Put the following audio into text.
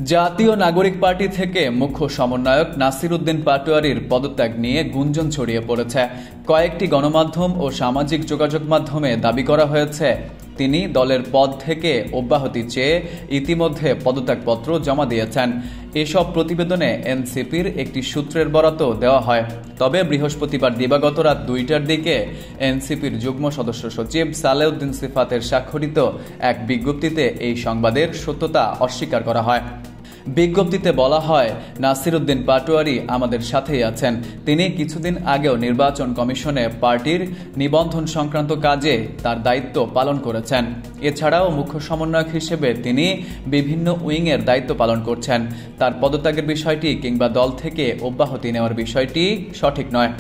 জাতীয় নাগরিক পার্টি থেকে মুখ্য সমন্বয়ক নাসির উদ্দিন পাটোয়ারীর পদত্যাগ নিয়ে গুঞ্জন ছড়িয়ে পড়েছে। কয়েকটি গণমাধ্যম ও সামাজিক যোগাযোগ মাধ্যমে দাবি করা হয়েছে তিনি দলের পদ থেকে অব্যাহতি চেয়ে ইতিমধ্যে পদত্যাগপত্র জমা দিয়েছেন। এসব প্রতিবেদনে এনসিপির একটি সূত্রের বরাত দেওয়া হয়। তবে বৃহস্পতিবার দিবাগত রাত ২টার দিকে এনসিপির যুগ্ম সদস্য সচিব সালেউদ্দিন সিফাতের স্বাক্ষরিত এক বিজ্ঞপ্তিতে এই সংবাদের সত্যতা অস্বীকার করা হয়। বিজ্ঞপ্তিতে বলা হয়, নাসির উদ্দিন পাটোয়ারী আমাদের সাথেই আছেন। তিনি কিছুদিন আগেও নির্বাচন কমিশনে পার্টির নিবন্ধন সংক্রান্ত কাজে তার দায়িত্ব পালন করেছেন। এছাড়াও মুখ্য সমন্বয়ক হিসেবে তিনি বিভিন্ন উইংয়ের দায়িত্ব পালন করছেন। তার পদত্যাগের বিষয়টি কিংবা দল থেকে অব্যাহতি নেওয়ার বিষয়টি সঠিক নয়।